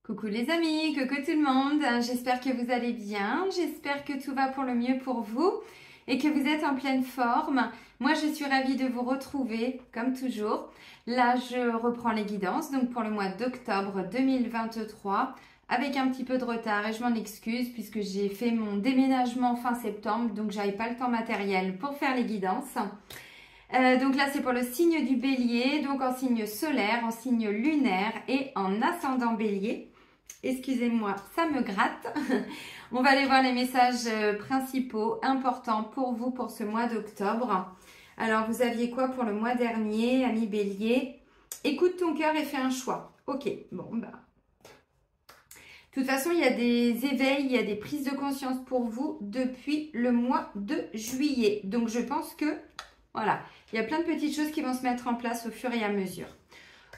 Coucou les amis, coucou tout le monde, j'espère que vous allez bien, j'espère que tout va pour le mieux pour vous et que vous êtes en pleine forme. Moi je suis ravie de vous retrouver comme toujours. Là je reprends les guidances donc pour le mois d'octobre 2023 avec un petit peu de retard et je m'en excuse puisque j'ai fait mon déménagement fin septembre donc j'avais pas le temps matériel pour faire les guidances. Donc là c'est pour le signe du bélier, donc en signe solaire, en signe lunaire et en ascendant bélier. Excusez-moi, ça me gratte. On va aller voir les messages principaux importants pour vous pour ce mois d'octobre. Alors, vous aviez quoi pour le mois dernier, ami bélier? Écoute ton cœur et fais un choix. Ok, bon, bah. De toute façon, il y a des éveils, il y a des prises de conscience pour vous depuis le mois de juillet. Donc, je pense que, voilà, il y a plein de petites choses qui vont se mettre en place au fur et à mesure.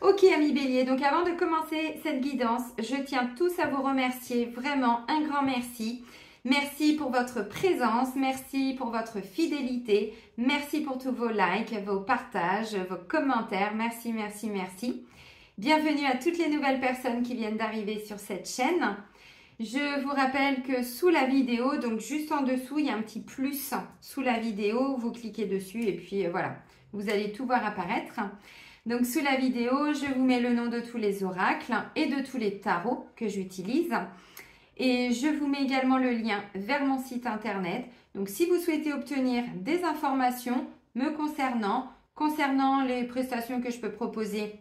Ok, amis bélier, donc avant de commencer cette guidance, je tiens tous à vous remercier, vraiment un grand merci. Merci pour votre présence, merci pour votre fidélité, merci pour tous vos likes, vos partages, vos commentaires, merci, merci, merci. Bienvenue à toutes les nouvelles personnes qui viennent d'arriver sur cette chaîne. Je vous rappelle que sous la vidéo, donc juste en dessous, il y a un petit plus sous la vidéo, vous cliquez dessus et puis voilà, vous allez tout voir apparaître. Donc, sous la vidéo, je vous mets le nom de tous les oracles et de tous les tarots que j'utilise. Et je vous mets également le lien vers mon site internet. Donc, si vous souhaitez obtenir des informations me concernant les prestations que je peux proposer,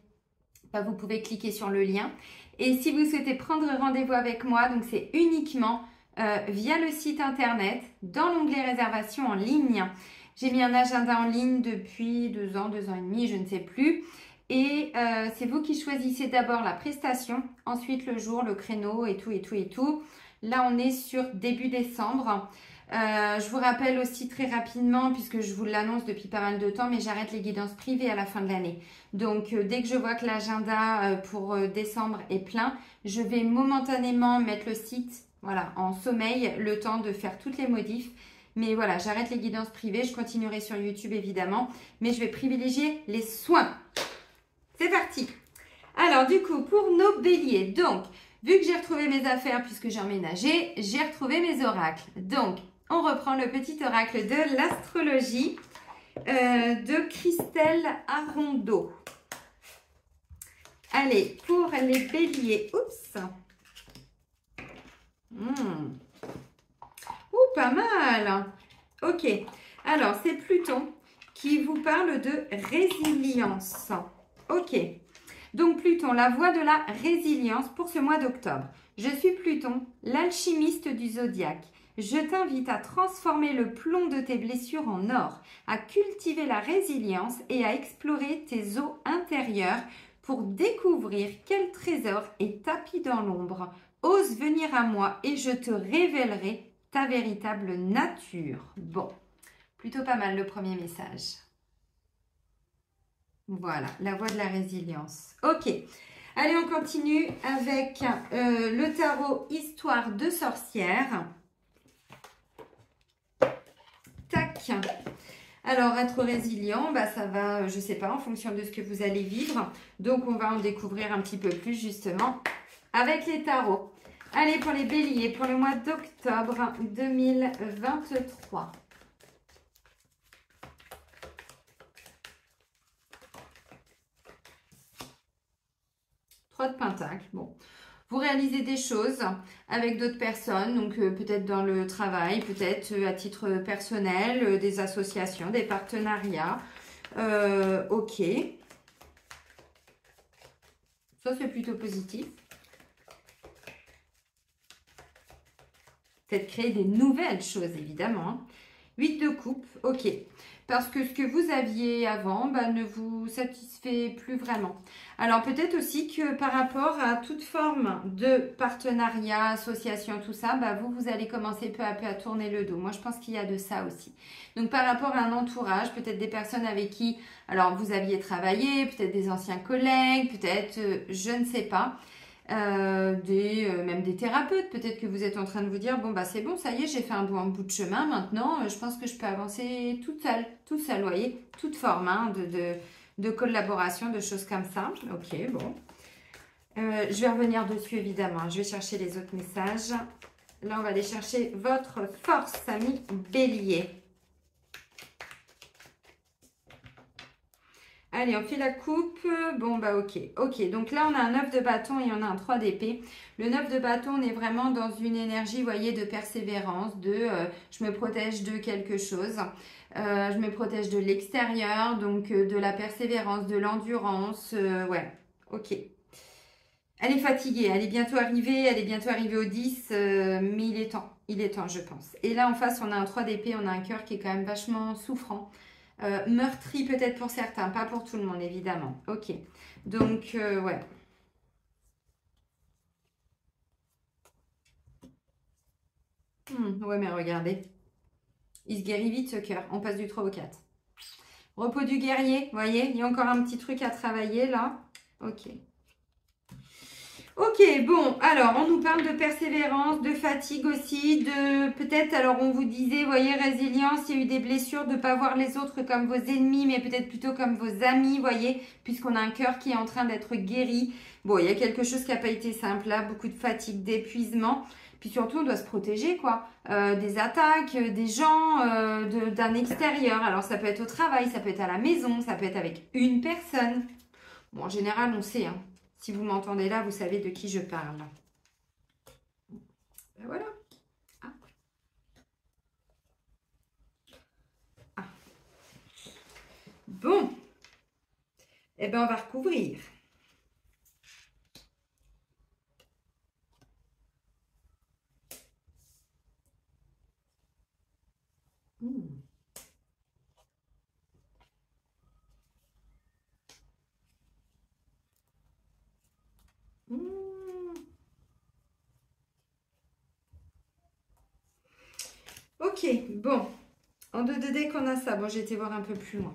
bah, vous pouvez cliquer sur le lien. Et si vous souhaitez prendre rendez-vous avec moi, donc c'est uniquement via le site internet, dans l'onglet réservation en ligne. J'ai mis un agenda en ligne depuis 2 ans et demi, je ne sais plus. Et c'est vous qui choisissez d'abord la prestation, ensuite le jour, le créneau et tout, et tout, et tout. Là, on est sur début décembre. Je vous rappelle aussi très rapidement, puisque je vous l'annonce depuis pas mal de temps, mais j'arrête les guidances privées à la fin de l'année. Donc, dès que je vois que l'agenda pour décembre est plein, je vais momentanément mettre le site en sommeil, le temps de faire toutes les modifs. Mais voilà, j'arrête les guidances privées, je continuerai sur YouTube évidemment, mais je vais privilégier les soins. C'est parti. Alors du coup, pour nos béliers, donc, vu que j'ai retrouvé mes affaires puisque j'ai emménagé, j'ai retrouvé mes oracles. Donc, on reprend le petit oracle de l'astrologie de Christelle Arondeau. Allez, pour les béliers, oups. Pas mal. Ok. Alors, c'est Pluton qui vous parle de résilience. Ok. Donc, Pluton, la voie de la résilience pour ce mois d'octobre. Je suis Pluton, l'alchimiste du zodiaque. Je t'invite à transformer le plomb de tes blessures en or, à cultiver la résilience et à explorer tes eaux intérieures pour découvrir quel trésor est tapi dans l'ombre. Ose venir à moi et je te révélerai ta véritable nature. Bon, plutôt pas mal le premier message. Voilà, la voie de la résilience. Ok, allez, on continue avec le tarot Histoire de sorcière. Tac. Alors, être résilient, bah, ça va, je sais pas, en fonction de ce que vous allez vivre. Donc, on va en découvrir un petit peu plus, justement, avec les tarots. Allez, pour les béliers, pour le mois d'octobre 2023. Trois de pentacles. Bon, vous réalisez des choses avec d'autres personnes, donc peut-être dans le travail, peut-être à titre personnel, des associations, des partenariats. Ok. Ça, c'est plutôt positif. Peut-être créer des nouvelles choses, évidemment. 8 de coupe, ok. Parce que ce que vous aviez avant ne vous satisfait plus vraiment. Alors, peut-être aussi que par rapport à toute forme de partenariat, association, tout ça, vous allez commencer peu à peu à tourner le dos. Moi, je pense qu'il y a de ça aussi. Donc, par rapport à un entourage, peut-être des personnes avec qui, alors, vous aviez travaillé, peut-être des anciens collègues, peut-être, je ne sais pas. Même des thérapeutes, peut-être que vous êtes en train de vous dire bon c'est bon, ça y est, j'ai fait un bon bout de chemin, maintenant je pense que je peux avancer toute seule, vous voyez, toute forme de collaboration, de choses comme ça. Ok, bon. Je vais revenir dessus évidemment. Je vais chercher les autres messages. Là, on va aller chercher votre force, amis Bélier. Allez, on fait la coupe. Bon, bah ok. Ok, donc là, on a un 9 de bâton et on a un 3 d'épée. Le 9 de bâton, on est vraiment dans une énergie, vous voyez, de persévérance, de je me protège de quelque chose. Je me protège de l'extérieur, donc de la persévérance, de l'endurance. Ouais, ok. Elle est fatiguée, elle est bientôt arrivée au 10, mais il est temps, je pense. Et là, en face, on a un 3 d'épée, on a un cœur qui est quand même vachement souffrant. Meurtri peut-être pour certains, pas pour tout le monde, évidemment. Ok, donc, ouais. Ouais, mais regardez, il se guérit vite ce cœur. On passe du 3 au 4. Repos du guerrier, vous voyez, il y a encore un petit truc à travailler là. Ok. Ok, bon, alors on nous parle de persévérance, de fatigue aussi, de peut-être, alors on vous disait, vous voyez, résilience, il y a eu des blessures, de ne pas voir les autres comme vos ennemis, mais peut-être plutôt comme vos amis, vous voyez, puisqu'on a un cœur qui est en train d'être guéri. Bon, il y a quelque chose qui n'a pas été simple là, beaucoup de fatigue, d'épuisement. Puis surtout, on doit se protéger, quoi, des attaques, des gens, d'un extérieur. Alors ça peut être au travail, ça peut être à la maison, ça peut être avec une personne. Bon, en général, on sait, hein. Si vous m'entendez là, vous savez de qui je parle. Ben voilà. Ah. Ah. Bon. Eh bien, on va recouvrir. Mmh. Mmh. Ok, bon. En 2D qu'on a ça. Bon, j'ai été voir un peu plus loin.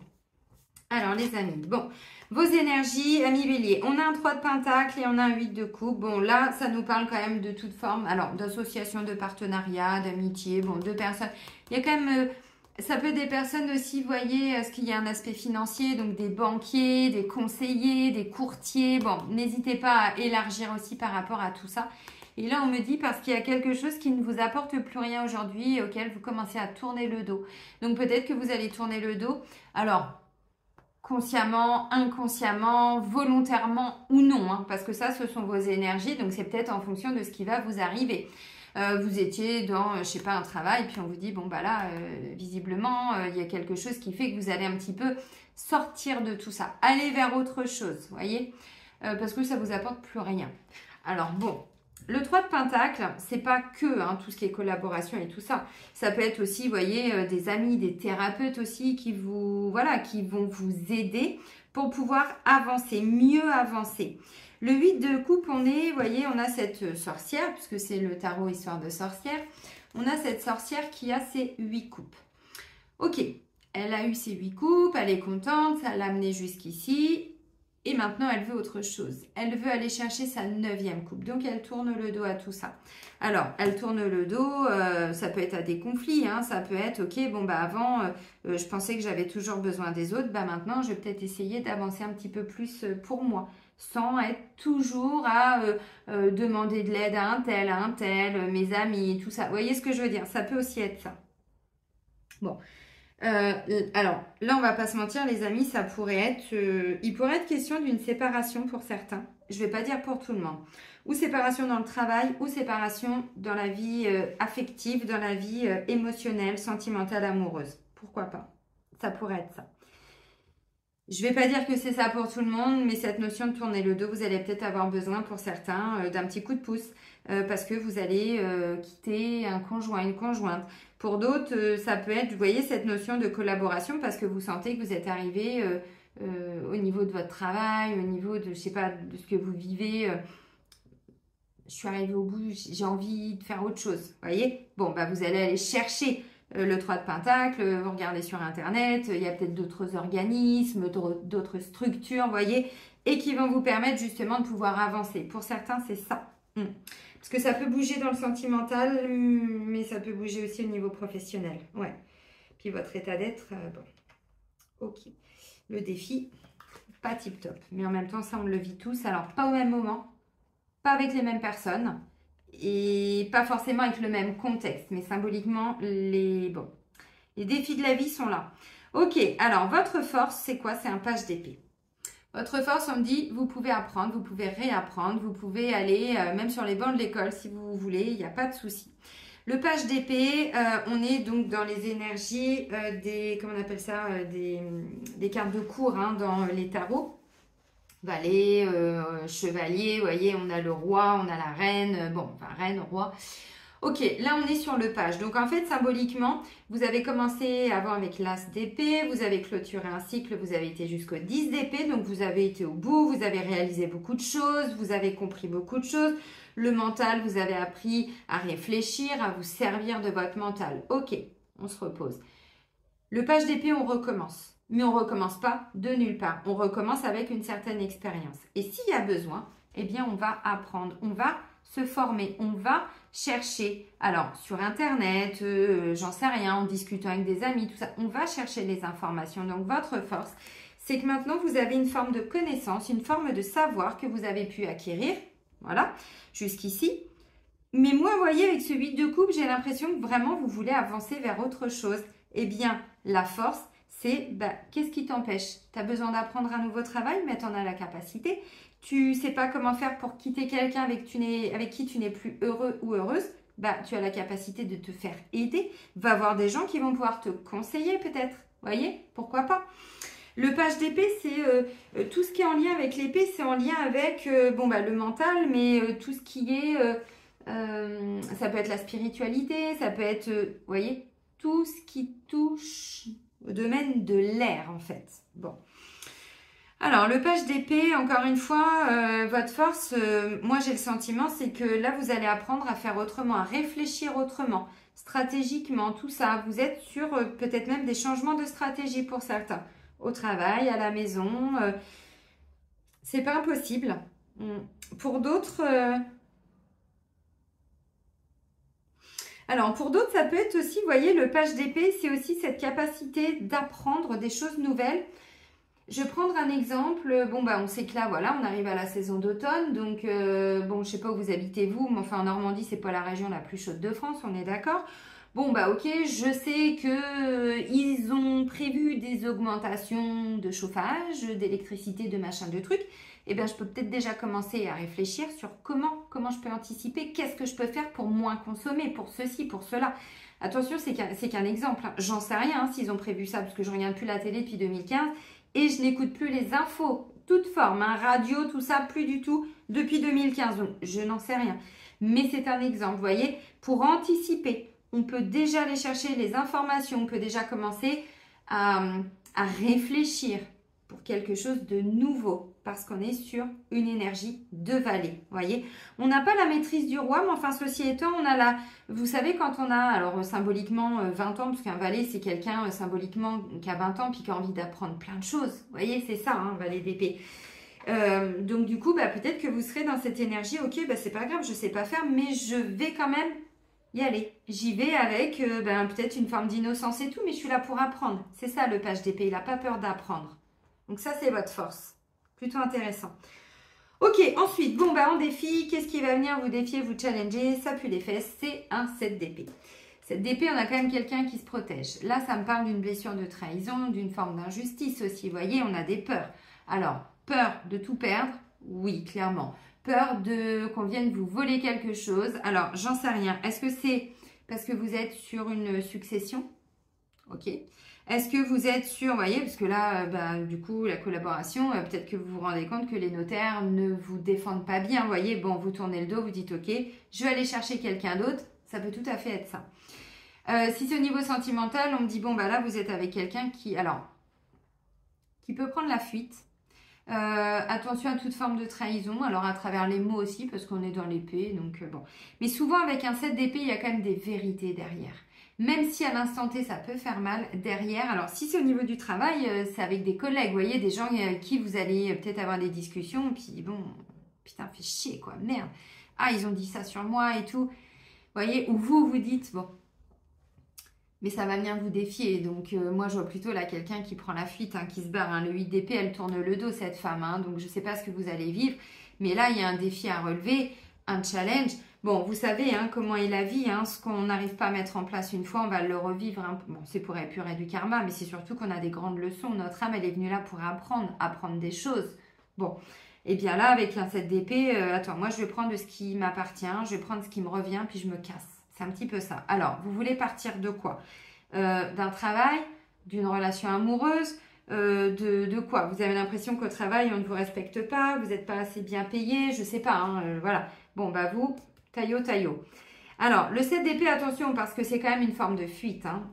Alors, les amis, bon, vos énergies, amis bélier, on a un 3 de pentacle et on a un 8 de coupe. Bon, là, ça nous parle quand même de toute forme, alors, d'association, de partenariat, d'amitié, bon, de personnes. Il y a quand même, ça peut être des personnes aussi, vous voyez, est-ce qu'il y a un aspect financier, donc des banquiers, des conseillers, des courtiers. Bon, n'hésitez pas à élargir aussi par rapport à tout ça. Et là, on me dit parce qu'il y a quelque chose qui ne vous apporte plus rien aujourd'hui et auquel vous commencez à tourner le dos. Donc, peut-être que vous allez tourner le dos. Alors, consciemment, inconsciemment, volontairement ou non, hein, parce que ça, ce sont vos énergies, donc c'est peut-être en fonction de ce qui va vous arriver. Vous étiez dans, je sais pas, un travail, puis on vous dit, bon, bah là, visiblement, il y a quelque chose qui fait que vous allez un petit peu sortir de tout ça, aller vers autre chose, vous voyez, parce que ça vous apporte plus rien. Alors bon, le 3 de pentacle, c'est pas que hein, tout ce qui est collaboration et tout ça. Ça peut être aussi, vous voyez, des amis, des thérapeutes aussi qui vous, voilà, qui vont vous aider pour pouvoir avancer, mieux avancer. Le 8 de coupe, on est, vous voyez, on a cette sorcière, puisque c'est le tarot histoire de sorcière. On a cette sorcière qui a ses 8 coupes. Ok, elle a eu ses 8 coupes, elle est contente, ça l'a amenée jusqu'ici. Et maintenant, elle veut autre chose. Elle veut aller chercher sa 9e coupe. Donc, elle tourne le dos à tout ça. Alors, elle tourne le dos, ça peut être à des conflits. Hein, ça peut être, ok, bon, bah avant, je pensais que j'avais toujours besoin des autres. Bah maintenant, je vais peut-être essayer d'avancer un petit peu plus pour moi. Sans être toujours à demander de l'aide à un tel, mes amis, tout ça. Vous voyez ce que je veux dire? Ça peut aussi être ça. Bon. Alors, là, on va pas se mentir, les amis, ça pourrait être... il pourrait être question d'une séparation pour certains. Je vais pas dire pour tout le monde. Ou séparation dans le travail, ou séparation dans la vie affective, dans la vie émotionnelle, sentimentale, amoureuse. Pourquoi pas? Ça pourrait être ça. Je vais pas dire que c'est ça pour tout le monde, mais cette notion de tourner le dos, vous allez peut-être avoir besoin pour certains d'un petit coup de pouce parce que vous allez quitter un conjoint, une conjointe. Pour d'autres, ça peut être, vous voyez, cette notion de collaboration parce que vous sentez que vous êtes arrivé au niveau de votre travail, au niveau de, je sais pas, de ce que vous vivez. Je suis arrivée au bout, j'ai envie de faire autre chose, vous voyez? Bon, bah vous allez aller chercher le 3 de pentacle, vous regardez sur internet, il y a peut-être d'autres organismes, d'autres structures, vous voyez, et qui vont vous permettre justement de pouvoir avancer. Pour certains, c'est ça. Parce que ça peut bouger dans le sentimental, mais ça peut bouger aussi au niveau professionnel. Ouais. Puis votre état d'être, bon, ok. Le défi, pas tip top. Mais en même temps, ça, on le vit tous. Alors, pas au même moment. pas avec les mêmes personnes et pas forcément avec le même contexte, mais symboliquement, les défis de la vie sont là. Ok, alors votre force, c'est quoi? C'est un page d'épée. Votre force, on me dit, vous pouvez apprendre, vous pouvez réapprendre, vous pouvez aller même sur les bancs de l'école si vous voulez, il n'y a pas de souci. Le page d'épée, on est donc dans les énergies des, comment on appelle ça, des cartes de cour hein, dans les tarots. Valet, chevalier, vous voyez, on a le roi, on a la reine, bon, enfin reine, roi. Ok, là on est sur le page. Donc en fait, symboliquement, vous avez commencé avant avec l'as d'épée, vous avez clôturé un cycle, vous avez été jusqu'au 10 d'épée, donc vous avez été au bout, vous avez réalisé beaucoup de choses, vous avez compris beaucoup de choses. Le mental, vous avez appris à réfléchir, à vous servir de votre mental. Ok, on se repose. Le page d'épée, on recommence. Mais on ne recommence pas de nulle part. On recommence avec une certaine expérience. Et s'il y a besoin, eh bien on va apprendre, on va se former, on va chercher, alors sur internet, j'en sais rien, en discutant avec des amis, tout ça, on va chercher les informations. Donc votre force, c'est que maintenant vous avez une forme de connaissance, une forme de savoir que vous avez pu acquérir, voilà, jusqu'ici. Mais moi, vous voyez, avec ce 8 de coupe, j'ai l'impression que vraiment vous voulez avancer vers autre chose. Eh bien, la force, c'est qu'est-ce qui t'empêche? Tu as besoin d'apprendre un nouveau travail, mais tu en as la capacité. Tu ne sais pas comment faire pour quitter quelqu'un avec qui tu n'es plus heureux ou heureuse. Tu as la capacité de te faire aider. Va voir des gens qui vont pouvoir te conseiller peut-être. Voyez, pourquoi pas? Le page d'épée, c'est tout ce qui est en lien avec l'épée, c'est en lien avec le mental, mais tout ce qui est, ça peut être la spiritualité, ça peut être, vous voyez, tout ce qui touche au domaine de l'air en fait. Bon. Alors, le page d'épée, encore une fois, votre force, moi j'ai le sentiment, c'est que là, vous allez apprendre à faire autrement, à réfléchir autrement, stratégiquement, tout ça. Vous êtes sur peut-être même des changements de stratégie pour certains. Au travail, à la maison, c'est pas impossible. Pour d'autres... Alors, pour d'autres, ça peut être aussi, vous voyez, le page d'épée, c'est aussi cette capacité d'apprendre des choses nouvelles. Je vais prendre un exemple. Bon, on sait que là, voilà, on arrive à la saison d'automne. Donc, je sais pas où vous habitez vous, mais enfin, en Normandie, c'est pas la région la plus chaude de France, on est d'accord. Bon, ok, je sais que ils ont prévu des augmentations de chauffage, d'électricité, de machin, de trucs. Eh bien, je peux peut-être déjà commencer à réfléchir sur comment je peux anticiper, qu'est-ce que je peux faire pour moins consommer, pour ceci, pour cela. Attention, c'est qu'un exemple. Hein. J'en sais rien s'ils ont prévu ça, parce que je ne regarde plus la télé depuis 2015 et je n'écoute plus les infos, toute forme, hein, radio, tout ça, plus du tout, depuis 2015. Donc, je n'en sais rien. Mais c'est un exemple, vous voyez, pour anticiper. On peut déjà aller chercher les informations, on peut déjà commencer à réfléchir pour quelque chose de nouveau parce qu'on est sur une énergie de valet, vous voyez. On n'a pas la maîtrise du roi, mais enfin, ceci étant, on a la... Vous savez, quand on a, alors symboliquement 20 ans, parce qu'un valet, c'est quelqu'un symboliquement qui a 20 ans puis qui a envie d'apprendre plein de choses. Vous voyez, c'est ça, hein, valet d'épée. Donc du coup, peut-être que vous serez dans cette énergie, ok, c'est pas grave, je sais pas faire, mais je vais quand même y aller. J'y vais avec peut-être une forme d'innocence et tout, mais je suis là pour apprendre. C'est ça le page d'épée, il n'a pas peur d'apprendre. Donc ça, c'est votre force. Plutôt intéressant. Ok, ensuite, en défi, qu'est-ce qui va venir vous défier, vous challenger? Ça pue les fesses, c'est un 7 d'épée. 7 d'épée, on a quand même quelqu'un qui se protège. Là, ça me parle d'une blessure de trahison, d'une forme d'injustice aussi. Vous voyez, on a des peurs. Alors, peur de tout perdre? Oui, clairement. Peur qu'on vienne vous voler quelque chose. Alors, j'en sais rien. Est-ce que c'est parce que vous êtes sur une succession? Ok. Est-ce que vous êtes sûr, vous voyez, parce que là, du coup, la collaboration, peut-être que vous vous rendez compte que les notaires ne vous défendent pas bien, vous voyez, vous tournez le dos, vous dites, ok, je vais aller chercher quelqu'un d'autre, ça peut tout à fait être ça. Si c'est au niveau sentimental, on me dit, là, vous êtes avec quelqu'un qui peut prendre la fuite. Attention à toute forme de trahison, alors à travers les mots aussi, parce qu'on est dans l'épée, donc bon. Mais souvent, avec un 7 d'épée, il y a quand même des vérités derrière. Même si à l'instant T, ça peut faire mal, derrière, alors si c'est au niveau du travail, c'est avec des collègues, vous voyez, des gens avec qui vous allez peut-être avoir des discussions, puis putain, fait chier, quoi, merde. Ah, ils ont dit ça sur moi et tout. Vous voyez, ou vous dites, mais ça va venir vous défier. Donc, moi, je vois plutôt là quelqu'un qui prend la fuite, qui se barre. Le 8 d'épée, elle tourne le dos, cette femme. Donc, je ne sais pas ce que vous allez vivre. Mais là, il y a un défi à relever, un challenge. Bon, vous savez hein, comment est la vie, hein, ce qu'on n'arrive pas à mettre en place une fois, on va le revivre. Hein. Bon, c'est pour épurer du karma, mais c'est surtout qu'on a des grandes leçons. Notre âme, elle est venue là pour apprendre des choses. Bon, et bien là, avec un 7 d'épée, attends, moi je vais prendre ce qui m'appartient, je vais prendre ce qui me revient, puis je me casse. C'est un petit peu ça. Alors, vous voulez partir de quoi? D'un travail, d'une relation amoureuse, de quoi? Vous avez l'impression qu'au travail, on ne vous respecte pas, vous n'êtes pas assez bien payé, je sais pas, hein, voilà. Bon, bah vous, taillot. Alors, le 7 d'épée, attention, parce que c'est quand même une forme de fuite. Hein.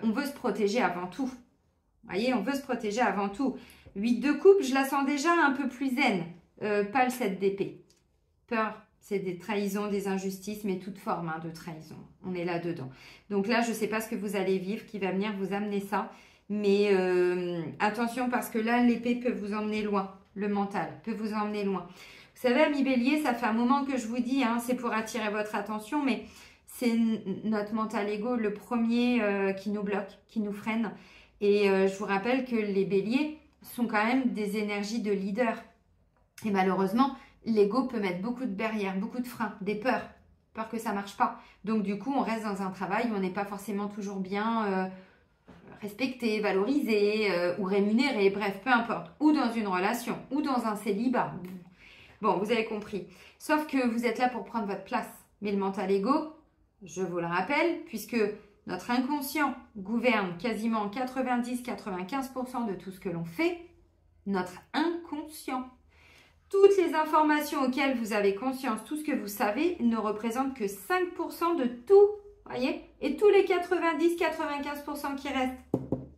On veut se protéger avant tout. Vous voyez, on veut se protéger avant tout. 8 de coupe, je la sens déjà un peu plus zen. Pas le 7 d'épée. Peur, c'est des trahisons, des injustices, mais toute forme hein, de trahison. On est là-dedans. Donc là, je ne sais pas ce que vous allez vivre, qui va venir vous amener ça. Mais attention, parce que là, l'épée peut vous emmener loin. Le mental peut vous emmener loin. Vous savez, amis bélier, ça fait un moment que je vous dis, hein, c'est pour attirer votre attention, mais c'est notre mental ego, le premier qui nous bloque, qui nous freine. Et je vous rappelle que les béliers sont quand même des énergies de leader. Et malheureusement, l'ego peut mettre beaucoup de barrières, beaucoup de freins, des peurs que ça ne marche pas. Donc du coup, on reste dans un travail où on n'est pas forcément toujours bien respecté, valorisé ou rémunéré, bref, peu importe. Ou dans une relation, ou dans un célibat. Bon, vous avez compris. Sauf que vous êtes là pour prendre votre place. Mais le mental ego, je vous le rappelle, puisque notre inconscient gouverne quasiment 90-95% de tout ce que l'on fait, notre inconscient. Toutes les informations auxquelles vous avez conscience, tout ce que vous savez, ne représentent que 5% de tout, voyez? Et tous les 90-95% qui restent,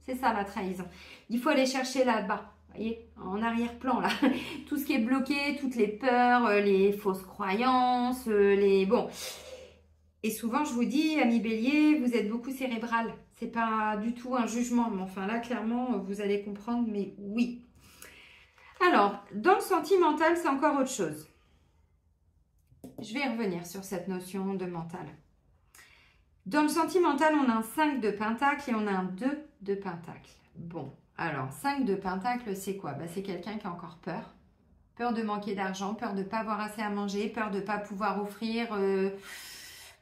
c'est ça la trahison. Il faut aller chercher là-bas. Voyez, en arrière-plan, là, tout ce qui est bloqué, toutes les peurs, les fausses croyances, Bon, et souvent, je vous dis, amis bélier, vous êtes beaucoup cérébral. C'est pas du tout un jugement, mais enfin là, clairement, vous allez comprendre, mais oui. Alors, dans le sentimental, c'est encore autre chose. Je vais revenir sur cette notion de mental. Dans le sentimental, on a un 5 de pentacle et on a un 2 de pentacle. Bon. Alors, 5 de pentacle, c'est quoi? C'est quelqu'un qui a encore peur. Peur de manquer d'argent, peur de ne pas avoir assez à manger, peur de ne pas pouvoir offrir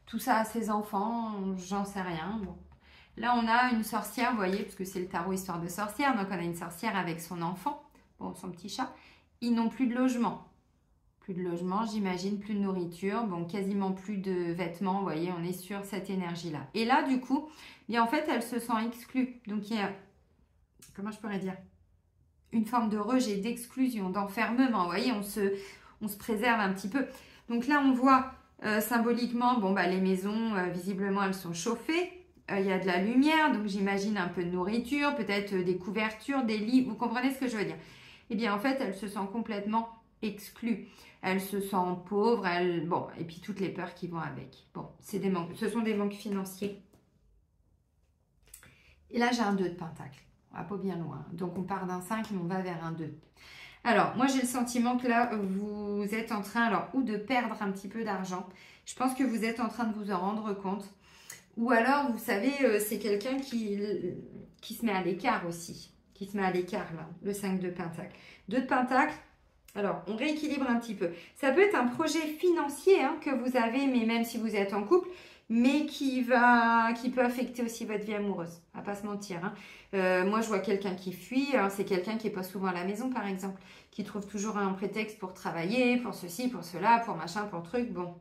tout ça à ses enfants, j'en sais rien. Bon. Là, on a une sorcière, vous voyez, parce que c'est le tarot histoire de sorcière. Donc, on a une sorcière avec son enfant, bon, son petit chat. Ils n'ont plus de logement. Plus de logement, j'imagine, plus de nourriture, bon, quasiment plus de vêtements, vous voyez, on est sur cette énergie-là. Et là, du coup, bien, en fait, elle se sent exclue. Donc, il y a... Comment je pourrais dire? Une forme de rejet, d'exclusion, d'enfermement. Vous voyez, on se préserve un petit peu. Donc là, on voit symboliquement, bon, les maisons, visiblement, elles sont chauffées. Il y a de la lumière, donc j'imagine un peu de nourriture, peut-être des couvertures, des lits. Vous comprenez ce que je veux dire? Eh bien, en fait, elle se sent complètement exclue. Elle se sent pauvre, bon, et puis toutes les peurs qui vont avec. Bon, c'est des manques. Ce sont des manques financiers. Et là, j'ai un 2 de pentacle. On va pas bien loin. Donc, on part d'un 5, mais on va vers un 2. Alors, moi, j'ai le sentiment que là, vous êtes en train, alors, ou de perdre un petit peu d'argent. Je pense que vous êtes en train de vous en rendre compte. Ou alors, vous savez, c'est quelqu'un qui se met à l'écart aussi. Qui se met à l'écart, là, le 5 de pentacle. 2 de pentacle, alors, on rééquilibre un petit peu. Ça peut être un projet financier hein, que vous avez, mais même si vous êtes en couple, mais qui peut affecter aussi votre vie amoureuse. On va pas se mentir. Hein. Moi, je vois quelqu'un qui fuit. C'est quelqu'un qui n'est pas souvent à la maison, par exemple. Qui trouve toujours un prétexte pour travailler, pour ceci, pour cela, pour machin, pour truc. Bon.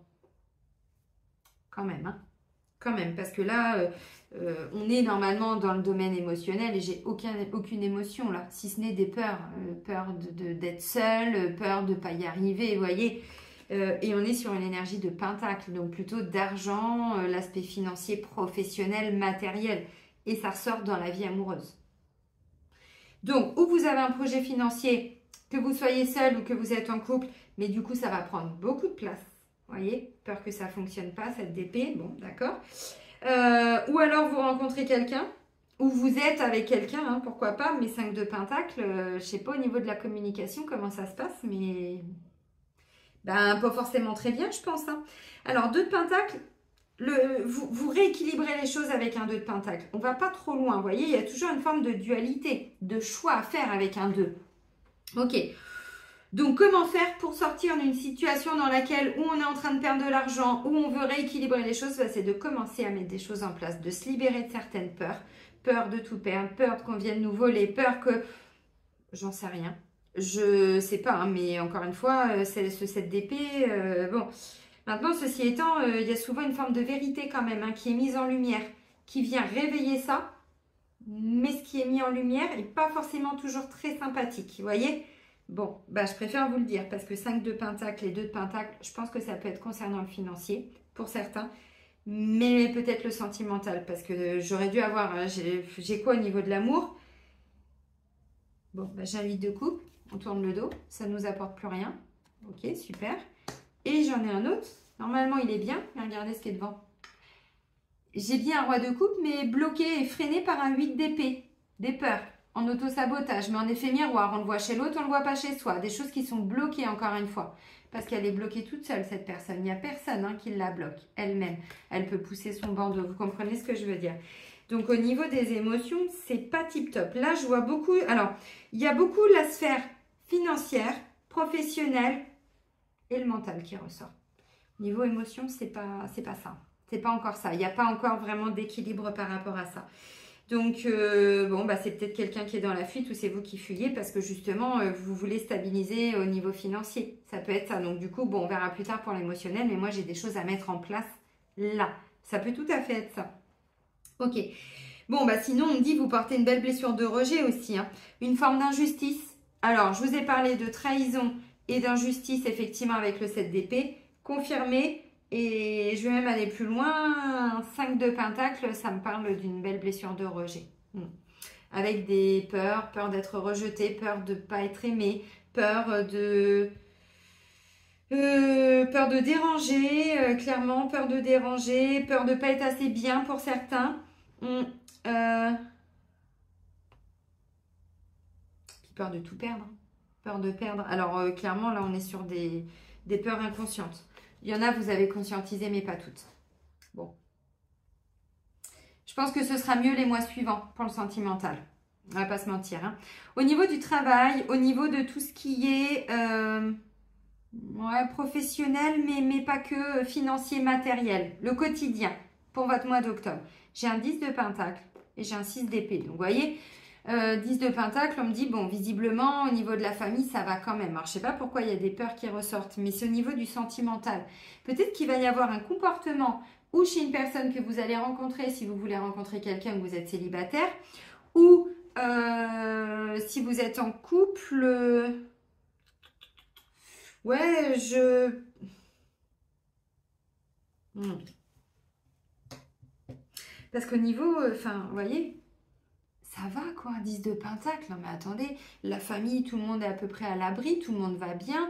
Quand même, hein. Quand même. Parce que là, on est normalement dans le domaine émotionnel et j'ai aucune émotion, là. Si ce n'est des peurs. Peur d'être seule, peur de ne pas y arriver, vous voyez. Et on est sur une énergie de pentacle, donc plutôt d'argent, l'aspect financier, professionnel, matériel. Et ça ressort dans la vie amoureuse. Donc, ou vous avez un projet financier, que vous soyez seul ou que vous êtes en couple, mais du coup, ça va prendre beaucoup de place. Vous voyez, peur que ça ne fonctionne pas, cette DP, bon, d'accord. Ou alors, vous rencontrez quelqu'un, ou vous êtes avec quelqu'un, hein, pourquoi pas, mais 5 de pentacle, je ne sais pas au niveau de la communication comment ça se passe, mais... pas forcément très bien, je pense. Hein. Alors, 2 de pentacle, vous rééquilibrez les choses avec un 2 de pentacle. On ne va pas trop loin, vous voyez, il y a toujours une forme de dualité, de choix à faire avec un 2. Ok. Donc, comment faire pour sortir d'une situation dans laquelle où on est en train de perdre de l'argent, où on veut rééquilibrer les choses, c'est de commencer à mettre des choses en place, de se libérer de certaines peurs. Peur de tout perdre, peur qu'on vienne nous voler, peur que... J'en sais rien. Je sais pas, hein, mais encore une fois, c'est ce 7 d'épée. Bon, maintenant, ceci étant, il y a souvent une forme de vérité quand même hein, qui est mise en lumière, qui vient réveiller ça. Mais ce qui est mis en lumière n'est pas forcément toujours très sympathique, vous voyez? Bon, bah, je préfère vous le dire parce que 5 de pentacle et 2 de pentacle, je pense que ça peut être concernant le financier pour certains, mais peut-être le sentimental parce que j'aurais dû avoir, j'ai quoi au niveau de l'amour? Bon, bah, j'ai un 8 de coupe, on tourne le dos, ça ne nous apporte plus rien. Ok, super. Et j'en ai un autre, normalement il est bien, mais regardez ce qui est devant. J'ai bien un roi de coupe, mais bloqué et freiné par un 8 d'épée, des peurs. En auto-sabotage, mais en effet miroir, on le voit chez l'autre, on ne le voit pas chez soi. Des choses qui sont bloquées encore une fois. Parce qu'elle est bloquée toute seule, cette personne. Il n'y a personne hein, qui la bloque, elle-même. Elle peut pousser son bandeau, vous comprenez ce que je veux dire? Donc au niveau des émotions, c'est pas tip-top. Là, je vois beaucoup... Alors, il y a beaucoup la sphère financière, professionnelle et le mental qui ressort. Niveau émotion, c'est pas ça. C'est pas encore ça. Il n'y a pas encore vraiment d'équilibre par rapport à ça. Donc, bon, bah, c'est peut-être quelqu'un qui est dans la fuite ou c'est vous qui fuyez parce que justement, vous voulez stabiliser au niveau financier. Ça peut être ça. Donc, du coup, bon, on verra plus tard pour l'émotionnel, mais moi, j'ai des choses à mettre en place là. Ça peut tout à fait être ça. Ok. Bon, bah, sinon, on me dit, vous portez une belle blessure de rejet aussi. Hein. Une forme d'injustice. Alors, je vous ai parlé de trahison et d'injustice, effectivement, avec le 7 d'épée. Confirmé. Et je vais même aller plus loin, 5 de pentacle, ça me parle d'une belle blessure de rejet. Avec des peurs, peur d'être rejeté, peur de ne pas être aimé, peur de déranger, clairement, peur de déranger, peur de ne pas être assez bien pour certains. Puis peur de tout perdre, peur de perdre. Alors, clairement, là, on est sur des peurs inconscientes. Il y en a, vous avez conscientisé, mais pas toutes. Bon. Je pense que ce sera mieux les mois suivants pour le sentimental. On va pas se mentir. Hein. Au niveau du travail, au niveau de tout ce qui est professionnel, mais pas que financier, matériel. Le quotidien pour votre mois d'octobre. J'ai un 10 de pentacle et j'ai un 6 d'épée. Donc, vous voyez... 10 de pentacle, on me dit, bon, visiblement, au niveau de la famille, ça va quand même. Alors, je ne sais pas pourquoi il y a des peurs qui ressortent, mais c'est au niveau du sentimental. Peut-être qu'il va y avoir un comportement ou chez une personne que vous allez rencontrer, si vous voulez rencontrer quelqu'un que vous êtes célibataire, ou si vous êtes en couple, ouais, Parce qu'au niveau, enfin, vous voyez... Ça va quoi, 10 de pentacle, non mais attendez, la famille, tout le monde est à peu près à l'abri, tout le monde va bien.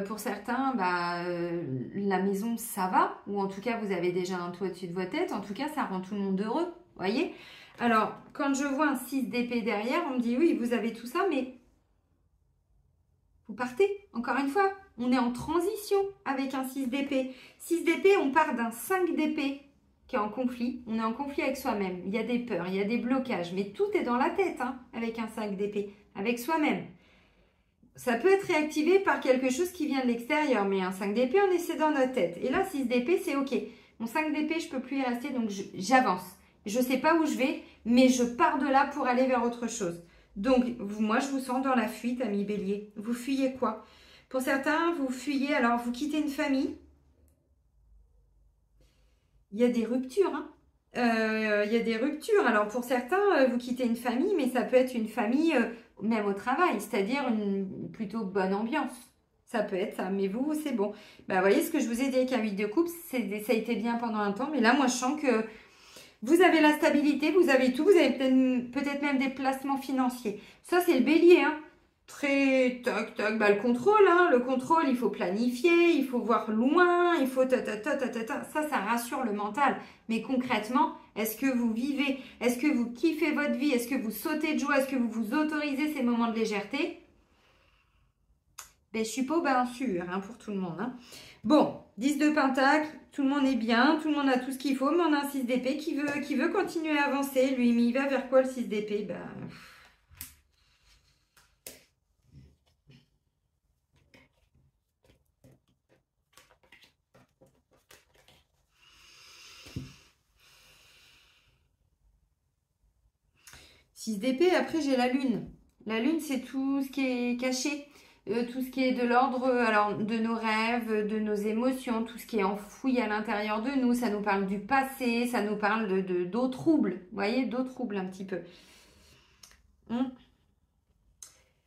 Pour certains, la maison, ça va, ou en tout cas, vous avez déjà un toit au-dessus de votre tête. En tout cas, ça rend tout le monde heureux, voyez. Alors, quand je vois un 6 d'épée derrière, on me dit, oui, vous avez tout ça, mais vous partez, encore une fois. On est en transition avec un 6 d'épée. 6 d'épée, on part d'un 5 d'épée. Qui est en conflit, on est en conflit avec soi-même, il y a des peurs, il y a des blocages, mais tout est dans la tête hein, avec un 5 d'épée, avec soi-même. Ça peut être réactivé par quelque chose qui vient de l'extérieur, mais un 5 d'épée, on est c'est dans notre tête. Et là, 6 d'épée, c'est ok. Mon 5 d'épée, je ne peux plus y rester, donc j'avance. Je ne sais pas où je vais, mais je pars de là pour aller vers autre chose. Donc, moi, je vous sens dans la fuite, amis bélier. Vous fuyez quoi? Pour certains, vous fuyez, alors vous quittez une famille. Il y a des ruptures. Hein. Il y a des ruptures. Alors, pour certains, vous quittez une famille, mais ça peut être une famille, même au travail, c'est-à-dire une plutôt bonne ambiance. Ça peut être ça, mais vous, c'est bon. Bah, vous voyez ce que je vous ai dit avec un 8 de coupe, ça a été bien pendant un temps, mais là, moi, je sens que vous avez la stabilité, vous avez tout, vous avez peut-être même des placements financiers. Ça, c'est le bélier, hein. Très toc toc, bah, le contrôle, il faut planifier, il faut voir loin, il faut ça rassure le mental. Mais concrètement, est-ce que vous vivez, est-ce que vous kiffez votre vie, est-ce que vous sautez de joie, est-ce que vous vous autorisez ces moments de légèreté? Ben, je suis pas bien sûre hein, pour tout le monde. Hein. Bon, 10 de pentacle, tout le monde est bien, tout le monde a tout ce qu'il faut, mais on a un 6 d'épée qui veut continuer à avancer. Lui, mais il va vers quoi le 6 d'épée? Ben... 6 d'épée, après j'ai la lune. La lune, c'est tout ce qui est caché. Tout ce qui est de l'ordre alors de nos rêves, de nos émotions, tout ce qui est enfoui à l'intérieur de nous, ça nous parle du passé, ça nous parle d'eau trouble, vous voyez, d'eau trouble un petit peu.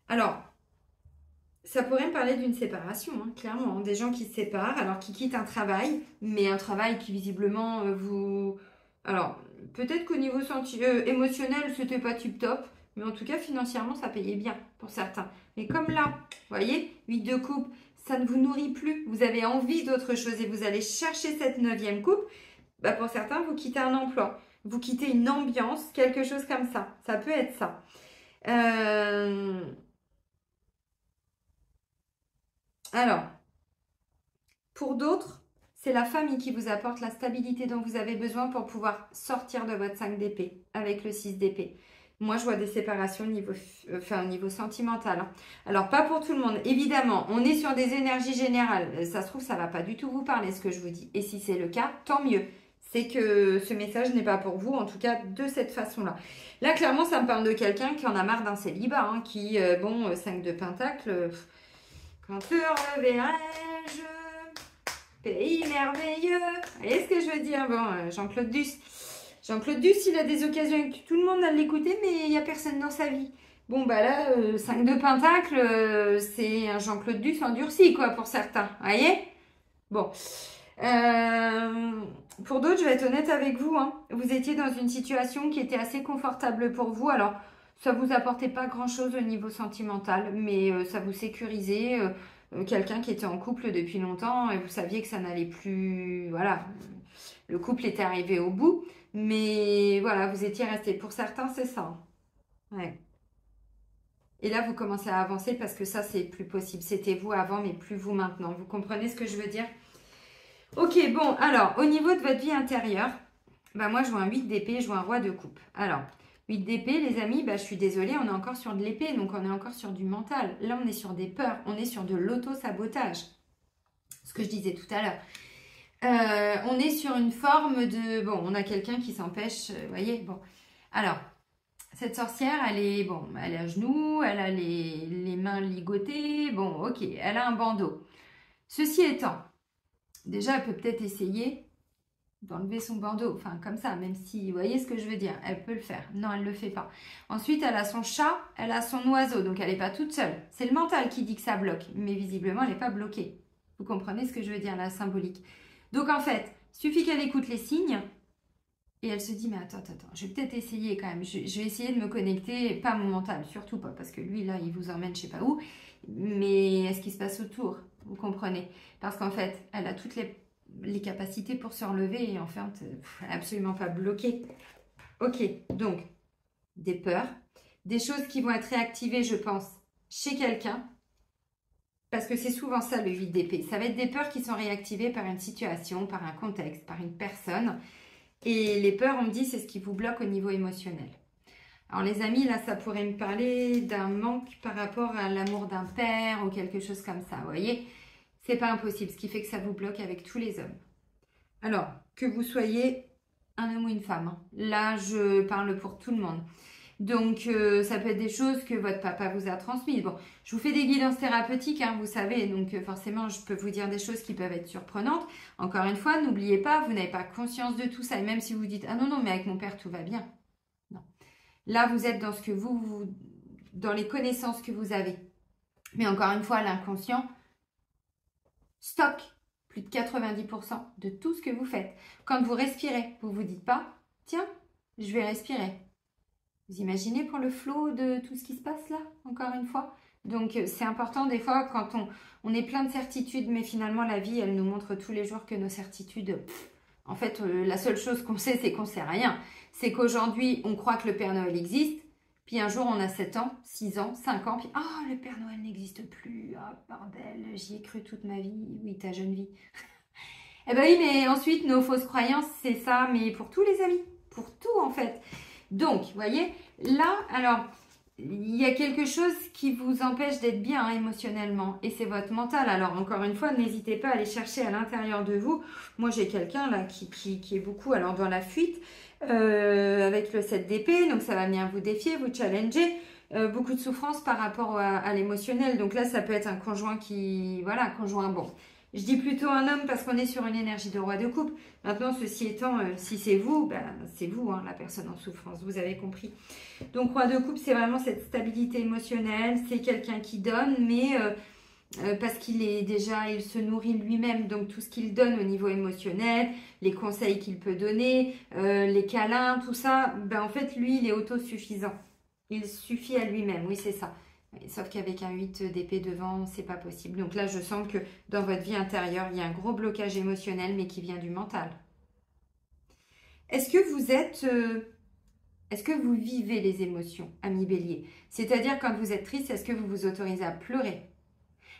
Alors, ça pourrait me parler d'une séparation, hein, clairement, des gens qui se séparent, alors qui quittent un travail, mais un travail qui visiblement vous... Alors, peut-être qu'au niveau émotionnel, c'était pas tip top, mais en tout cas, financièrement, ça payait bien pour certains. Mais comme là, vous voyez, 8 de coupe, ça ne vous nourrit plus. Vous avez envie d'autre chose et vous allez chercher cette 9e coupe. Bah pour certains, vous quittez un emploi. Vous quittez une ambiance, quelque chose comme ça. Ça peut être ça. Alors, pour d'autres, c'est la famille qui vous apporte la stabilité dont vous avez besoin pour pouvoir sortir de votre 5 d'épée avec le 6 d'épée. Moi, je vois des séparations au niveau sentimental. Alors, pas pour tout le monde. Évidemment, on est sur des énergies générales. Ça se trouve, ça ne va pas du tout vous parler, ce que je vous dis. Et si c'est le cas, tant mieux. C'est que ce message n'est pas pour vous, en tout cas, de cette façon-là. Là, clairement, ça me parle de quelqu'un qui en a marre d'un célibat, hein, qui, 5 de Pentacle, quand te reverrai-je, pays merveilleux. Vous voyez ce que je veux dire? Bon, Jean-Claude Duss. Jean-Claude Duss, il a des occasions avec tout le monde à l'écouter, mais il n'y a personne dans sa vie. Bon, bah là, 5 de Pentacle, c'est un Jean-Claude Duss endurci, quoi, pour certains. Vous voyez? Bon. Pour d'autres, je vais être honnête avec vous, hein. Vous étiez dans une situation qui était assez confortable pour vous. Alors, ça ne vous apportait pas grand-chose au niveau sentimental, mais ça vous sécurisait. Quelqu'un qui était en couple depuis longtemps et vous saviez que ça n'allait plus... Voilà, le couple était arrivé au bout. Mais voilà, vous étiez resté. Pour certains, c'est ça. Ouais. Et là, vous commencez à avancer parce que ça, c'est plus possible. C'était vous avant, mais plus vous maintenant. Vous comprenez ce que je veux dire? Ok, bon, alors, au niveau de votre vie intérieure, bah moi, je vois un 8 d'épée, je vois un roi de coupe. Alors, 8 d'épée, les amis, bah, je suis désolée, on est encore sur de l'épée, donc on est encore sur du mental. Là, on est sur des peurs, on est sur de l'auto-sabotage. Ce que je disais tout à l'heure. On est sur une forme de... Bon, on a quelqu'un qui s'empêche, vous voyez, bon. Alors, cette sorcière, elle est à genoux, elle a les mains ligotées, bon, ok, elle a un bandeau. Ceci étant, déjà, elle peut peut-être essayer d'enlever son bandeau, enfin, comme ça, même si, vous voyez ce que je veux dire, elle peut le faire. Non, elle ne le fait pas. Ensuite, elle a son chat, elle a son oiseau, donc elle n'est pas toute seule. C'est le mental qui dit que ça bloque, mais visiblement, elle n'est pas bloquée. Vous comprenez ce que je veux dire, la symbolique. Donc en fait, il suffit qu'elle écoute les signes et elle se dit, mais attends, je vais peut-être essayer quand même, je vais essayer de me connecter, pas mon mental, surtout pas, parce que lui là, il vous emmène je sais pas où, mais est-ce qu'il se passe autour? Vous comprenez? Parce qu'en fait, elle a toutes les capacités pour se relever et en fait, elle n'est absolument pas bloquée. Ok, donc, des peurs, des choses qui vont être réactivées, je pense, chez quelqu'un. Parce que c'est souvent ça le 8 d'épée. Ça va être des peurs qui sont réactivées par une situation, par un contexte, par une personne. Et les peurs, on me dit, c'est ce qui vous bloque au niveau émotionnel. Alors les amis, là, ça pourrait me parler d'un manque par rapport à l'amour d'un père ou quelque chose comme ça, vous voyez? C'est pas impossible, ce qui fait que ça vous bloque avec tous les hommes. Alors, que vous soyez un homme ou une femme, hein. Là, je parle pour tout le monde. Donc, ça peut être des choses que votre papa vous a transmises. Bon, je vous fais des guidances thérapeutiques, hein, vous savez, donc forcément, je peux vous dire des choses qui peuvent être surprenantes. Encore une fois, n'oubliez pas, vous n'avez pas conscience de tout ça. Et même si vous dites, ah non, non, mais avec mon père, tout va bien. Non. Là, vous êtes dans ce que dans les connaissances que vous avez. Mais encore une fois, l'inconscient stocke plus de 90% de tout ce que vous faites. Quand vous respirez, vous ne vous dites pas, tiens, je vais respirer. Vous imaginez pour le flot de tout ce qui se passe là, encore une fois? Donc, c'est important des fois quand on est plein de certitudes, mais finalement, la vie, elle nous montre tous les jours que nos certitudes, en fait, la seule chose qu'on sait, c'est qu'on ne sait rien. C'est qu'aujourd'hui, on croit que le Père Noël existe, puis un jour, on a 7 ans, 6 ans, 5 ans, puis « Ah, le Père Noël n'existe plus, ah, bordel, j'y ai cru toute ma vie, oui, ta jeune vie. » Eh ben oui, mais ensuite, nos fausses croyances, c'est ça, mais pour tous les amis, pour tout en fait. Donc, vous voyez, là, alors, il y a quelque chose qui vous empêche d'être bien hein, émotionnellement et c'est votre mental. Alors encore une fois, n'hésitez pas à aller chercher à l'intérieur de vous. Moi j'ai quelqu'un là qui est beaucoup alors dans la fuite avec le 7 d'épée, donc ça va venir vous défier, vous challenger. Beaucoup de souffrance par rapport à l'émotionnel. Donc là ça peut être un conjoint qui, voilà, conjoint bon. Je dis plutôt un homme parce qu'on est sur une énergie de roi de coupe. Maintenant, ceci étant, si c'est vous, ben, c'est vous, hein, la personne en souffrance. Vous avez compris. Donc, roi de coupe, c'est vraiment cette stabilité émotionnelle. C'est quelqu'un qui donne, mais parce qu'il est déjà, il se nourrit lui-même. Donc, tout ce qu'il donne au niveau émotionnel, les conseils qu'il peut donner, les câlins, tout ça, ben, en fait, lui, il est autosuffisant. Il suffit à lui-même. Oui, c'est ça. Sauf qu'avec un 8 d'épée devant, c'est pas possible. Donc là, je sens que dans votre vie intérieure, il y a un gros blocage émotionnel, mais qui vient du mental. Est-ce que vous êtes... est-ce que vous vivez les émotions, ami Bélier? C'est-à-dire, quand vous êtes triste, est-ce que vous vous autorisez à pleurer?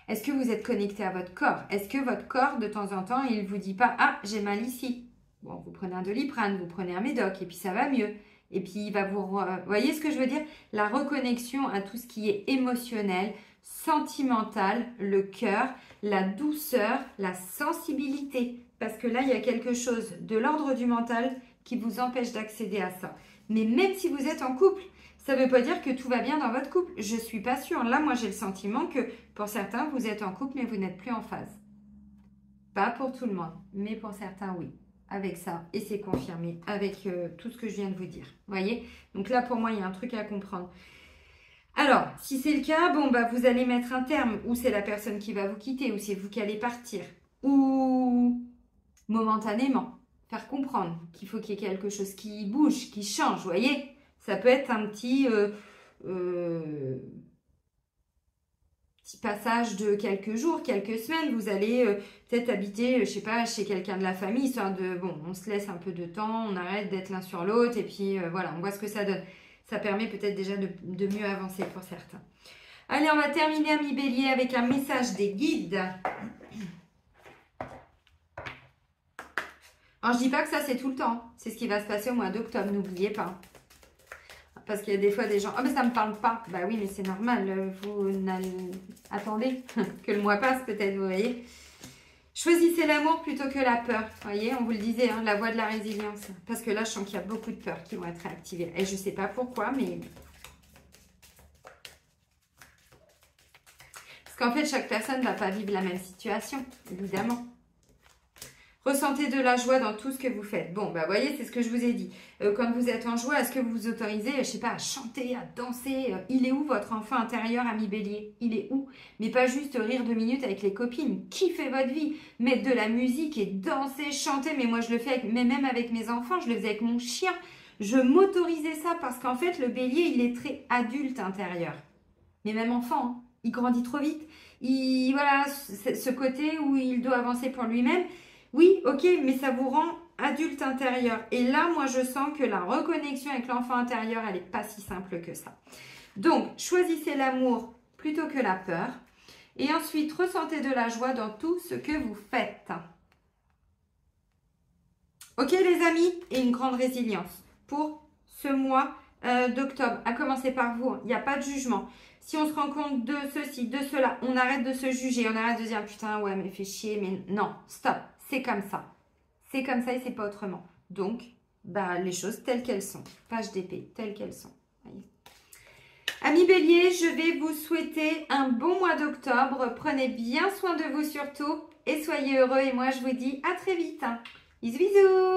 Est-ce que vous êtes connecté à votre corps? Est-ce que votre corps, de temps en temps, il ne vous dit pas « Ah, j'ai mal ici ». Bon, vous prenez un Doliprane, vous prenez un Médoc, et puis ça va mieux. Et puis, il va vous... voyez ce que je veux dire? La reconnexion à tout ce qui est émotionnel, sentimental, le cœur, la douceur, la sensibilité. Parce que là, il y a quelque chose de l'ordre du mental qui vous empêche d'accéder à ça. Mais même si vous êtes en couple, ça ne veut pas dire que tout va bien dans votre couple. Je ne suis pas sûre. Là, moi, j'ai le sentiment que pour certains, vous êtes en couple, mais vous n'êtes plus en phase. Pas pour tout le monde, mais pour certains, oui. Avec ça, et c'est confirmé avec tout ce que je viens de vous dire. Voyez? Donc là, pour moi, il y a un truc à comprendre. Alors, si c'est le cas, bon, bah, vous allez mettre un terme, ou c'est la personne qui va vous quitter, ou c'est vous qui allez partir, ou momentanément, faire comprendre qu'il faut qu'il y ait quelque chose qui bouge, qui change, voyez? Ça peut être un petit passage de quelques jours, quelques semaines, vous allez peut-être habiter, je sais pas, chez quelqu'un de la famille, histoire de, bon, on se laisse un peu de temps, on arrête d'être l'un sur l'autre, et puis voilà, on voit ce que ça donne. Ça permet peut-être déjà de mieux avancer pour certains. Allez, on va terminer, ami Bélier, avec un message des guides. Alors, je dis pas que ça, c'est tout le temps. C'est ce qui va se passer au mois d'octobre, n'oubliez pas. Parce qu'il y a des fois des gens, « Ah, mais ça ne me parle pas. » Bah oui, mais c'est normal. Vous attendez que le mois passe peut-être, vous voyez. Choisissez l'amour plutôt que la peur. Vous voyez, on vous le disait, hein, la voie de la résilience. Parce que là, je sens qu'il y a beaucoup de peurs qui vont être réactivées. Et je ne sais pas pourquoi, mais... Parce qu'en fait, chaque personne ne va pas vivre la même situation, évidemment. Ressentez de la joie dans tout ce que vous faites. Bon, bah, vous voyez, c'est ce que je vous ai dit. Quand vous êtes en joie, est-ce que vous vous autorisez, je sais pas, à chanter, à danser? Il est où votre enfant intérieur, ami Bélier? Il est où? Mais pas juste rire 2 minutes avec les copines. Kiffez votre vie. Mettre de la musique et danser, chanter. Mais moi, je le fais avec, mais même avec mes enfants. Je le faisais avec mon chien. Je m'autorisais ça parce qu'en fait, le Bélier, il est très adulte intérieur. Mais même enfant, hein, il grandit trop vite. Voilà, ce côté où il doit avancer pour lui-même. Oui, ok, mais ça vous rend adulte intérieur. Et là, moi, je sens que la reconnexion avec l'enfant intérieur, elle n'est pas si simple que ça. Donc, choisissez l'amour plutôt que la peur. Et ensuite, ressentez de la joie dans tout ce que vous faites. Ok, les amis? Et une grande résilience pour ce mois d'octobre. À commencer par vous, il n'y a pas de jugement. Si on se rend compte de ceci, de cela, on arrête de se juger. On arrête de dire, putain, ouais, mais fais chier. Mais non, stop. C'est comme ça. C'est comme ça et c'est pas autrement. Donc, bah, les choses telles qu'elles sont. Page d'épée, telles qu'elles sont. Voyez. Amis Bélier, je vais vous souhaiter un bon mois d'octobre. Prenez bien soin de vous surtout et soyez heureux. Et moi, je vous dis à très vite. Bisous, bisous.